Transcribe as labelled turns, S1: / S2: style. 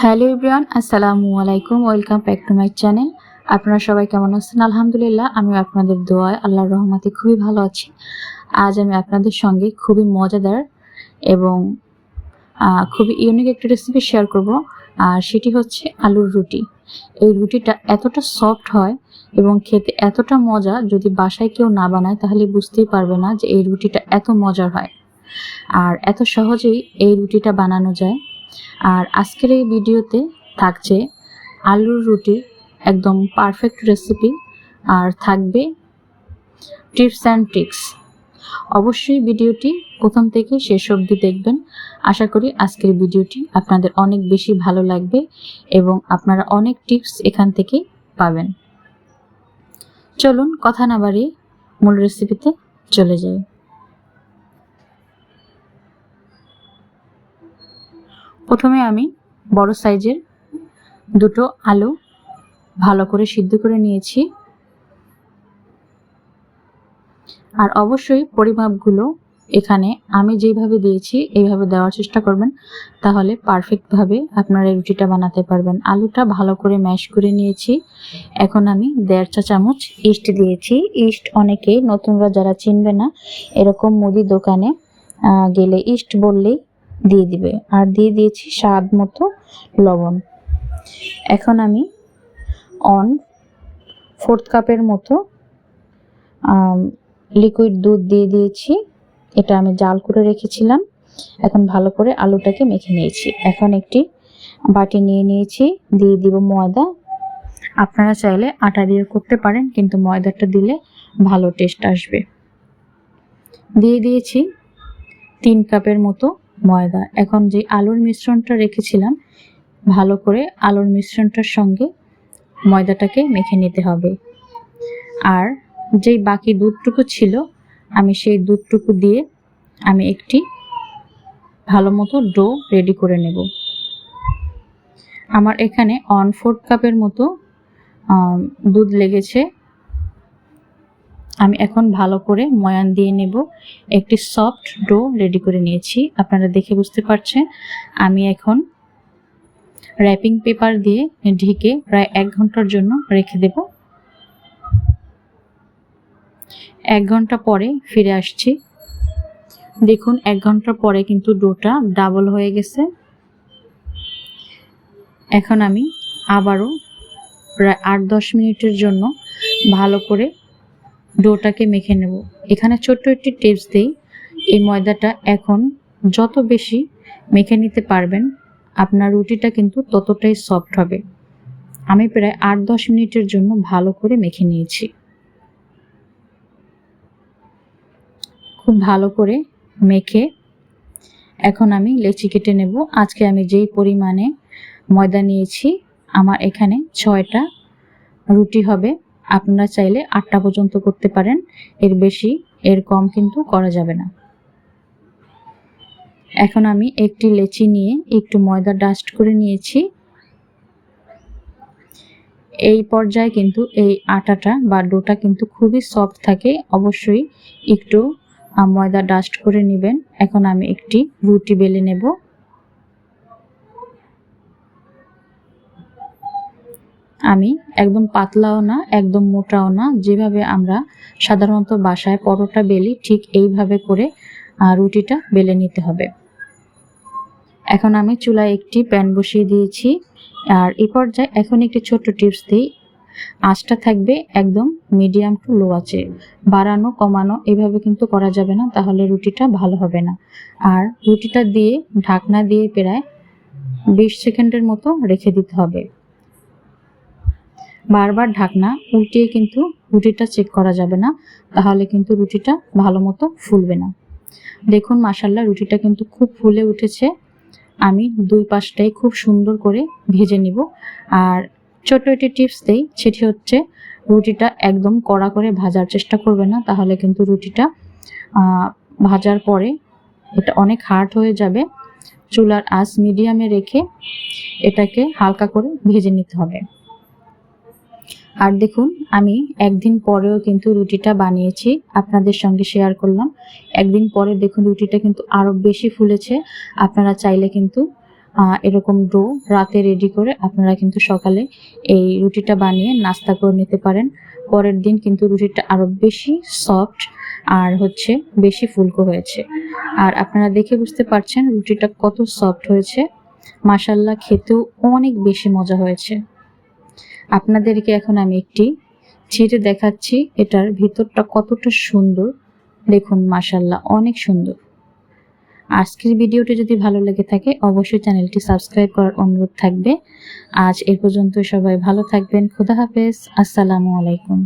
S1: Hello everyone, আসসালামু আলাইকুম। Welcome back to my channel. আপনারা সবাই কেমন আছেন? আলহামদুলিল্লাহ, আমি আপনাদের দোয়ায় আল্লাহর রহমতে খুবই ভালো আছি। আজ আমি আপনাদের সঙ্গে খুবই মজাদার এবং খুবই ইউনিক একটা রেসিপি শেয়ার করব। আর সেটি হচ্ছে আলুর রুটি। এই রুটিটা এতটা সফট হয় এবং খেতে এতটা মজা, যদি বাসায় কেউ না বানায় তাহলে বুঝতেই পারবে না যে এই রুটিটা এত মজার হয়। আর এত সহজেই এই রুটিটা বানানো যায়। আর আজকের এই ভিডিওতে থাকছে আলুর রুটির একদম পারফেক্ট রেসিপি, আর থাকবে টিপস অ্যান্ড ট্রিক্স। অবশ্যই ভিডিওটি প্রথম থেকে শেষ অবধি দেখবেন। আশা করি আজকের ভিডিওটি আপনাদের অনেক বেশি ভালো লাগবে এবং আপনারা অনেক টিপস এখান থেকে পাবেন। চলুন কথা না বাড়িয়ে মূল রেসিপিতে চলে যাই। প্রথমে আমি বড় সাইজের দুটো আলু ভালো করে সিদ্ধ করে নিয়েছি। আর অবশ্যই পরিমাপগুলো এখানে আমি যেইভাবে দিয়েছি এইভাবে দেওয়ার চেষ্টা করবেন, তাহলে পারফেক্টভাবে আপনারা এই রুটিটা বানাতে পারবেন। আলুটা ভালো করে ম্যাশ করে নিয়েছি। এখন আমি 1.5 চা চামচ ইস্ট দিয়েছি। ইস্ট অনেকে নতুনরা যারা চিনবে না, এরকম মুদি দোকানে গেলে ইস্ট বললেই দিয়ে দিবে। আর দিয়ে দিয়েছি স্বাদ মতো লবণ। এখন আমি 1/4 কাপের মতো লিকুইড দুধ দিয়ে দিয়েছি। এটা আমি জাল করে রেখেছিলাম। এখন ভালো করে আলুটাকে মেখে নিয়েছি। এখন একটি বাটি নিয়ে নিয়েছি, দিয়ে দিব ময়দা। আপনারা চাইলে আটা দিয়ে করতে পারেন, কিন্তু ময়দাটা দিলে ভালো টেস্ট আসবে। দিয়ে দিয়েছি 3 কাপের মতো ময়দা। এখন যে আলুর মিশ্রণটা রেখেছিলাম, ভালো করে আলুর মিশ্রণটার সঙ্গে ময়দাটাকে মেখে নিতে হবে। আর যেই বাকি দুধটুকু ছিল, আমি সেই দুধটুকু দিয়ে আমি একটি ভালো মতো ডো রেডি করে নেব। আমার এখানে 1/4 কাপের মতো দুধ লেগেছে। আমি এখন ভালো করে ময়ান দিয়ে নেব। একটি সফট ডো রেডি করে নিয়েছি, আপনারা দেখে বুঝতে পারছেন। আমি এখন র্যাপিং পেপার দিয়ে ঢেকে প্রায় 1 ঘন্টার জন্য রেখে দেব। 1 ঘন্টা পরে ফিরে আসছি। দেখুন 1 ঘন্টা পরে কিন্তু ডোটা ডাবল হয়ে গেছে। এখন আমি আবারও প্রায় 8-10 মিনিটের জন্য ভালো করে ডোটাকে মেখে নেব। এখানে ছোট্ট একটি টিপস দিই, এই ময়দাটা এখন যত বেশি মেখে নিতে পারবেন, আপনার রুটিটা কিন্তু ততটাই সফট হবে। আমি প্রায় 8-10 মিনিটের জন্য ভালো করে মেখে নিয়েছি। খুব ভালো করে মেখে এখন আমি লেচি কেটে নেব। আজকে আমি যেই পরিমাণে ময়দা নিয়েছি, আমার এখানে 6টা রুটি হবে। আপনারা চাইলে 8টা পর্যন্ত করতে পারেন, এর বেশি এর কম কিন্তু করা যাবে না। এখন আমি একটি লেচি নিয়ে একটু ময়দা ডাস্ট করে নিয়েছি। এই পর্যায়ে কিন্তু এই আটাটা বা ডোটা কিন্তু খুবই সফট থাকে, অবশ্যই একটু ময়দা ডাস্ট করে নেবেন। এখন আমি একটি রুটি বেলে নেব। আমি একদম পাতলাও না, একদম মোটাও না, যেভাবে আমরা সাধারণত বাসায় পরোটা বেলি ঠিক এইভাবে করে রুটিটা বেলে নিতে হবে। এখন আমি চুলায় একটি প্যান বসিয়ে দিয়েছি। আর এই পর্যায়ে এখন একটি ছোট্ট টিপস দিই, আঁচটা থাকবে একদম মিডিয়াম টু লো আঁচে। বাড়ানো কমানো এভাবে কিন্তু করা যাবে না, তাহলে রুটিটা ভালো হবে না। আর রুটিটা দিয়ে ঢাকনা দিয়ে প্রায় 20 সেকেন্ডের মতো রেখে দিতে হবে। বারবার ঢাকনা উল্টিয়ে কিন্তু রুটিটা চেক করা যাবে না, তাহলে কিন্তু রুটিটা ভালো মতো ফুলবে না। দেখুন মাশাআল্লাহ, রুটিটা কিন্তু খুব ফুলে উঠেছে। আমি দুই পাশটাই খুব সুন্দর করে ভেজে নিব। আর ছোট্ট একটি টিপস দেই, সেটি হচ্ছে রুটিটা একদম কড়া করে ভাজার চেষ্টা করবে না, তাহলে কিন্তু রুটিটা ভাজার পরে এটা অনেক হার্ড হয়ে যাবে। চুলার আঁচ মিডিয়ামে রেখে এটাকে হালকা করে ভেজে নিতে হবে। আর দেখুন আমি একদিন পরেও কিন্তু রুটিটা বানিয়েছি, আপনাদের সঙ্গে শেয়ার করলাম। একদিন পরে দেখুন রুটিটা কিন্তু আরো বেশি ফুলেছে। আপনারা চাইলে কিন্তু এরকম ডো রাতে রেডি করে আপনারা কিন্তু সকালে এই রুটিটা বানিয়ে নাস্তা করে নিতে পারেন। পরের দিন কিন্তু রুটিটা আরো বেশি সফট আর হচ্ছে বেশি ফুলকো হয়েছে। আর আপনারা দেখে বুঝতে পারছেন রুটিটা কত সফট হয়েছে। মাশাআল্লাহ, খেতেও অনেক বেশি মজা হয়েছে। আপনাদেরকে এখন আমি একটি ছিঁড়ে দেখাচ্ছি এটার ভিতরটা কতটা সুন্দর। দেখুন, মাশাআল্লাহ, অনেক সুন্দর। আজকের ভিডিওটি যদি ভালো লেগে থাকে অবশ্যই চ্যানেলটি সাবস্ক্রাইব করার অনুরোধ থাকবে। আজ এ পর্যন্ত, সবাই ভালো থাকবেন। খোদা হাফেজ। আসসালামু আলাইকুম।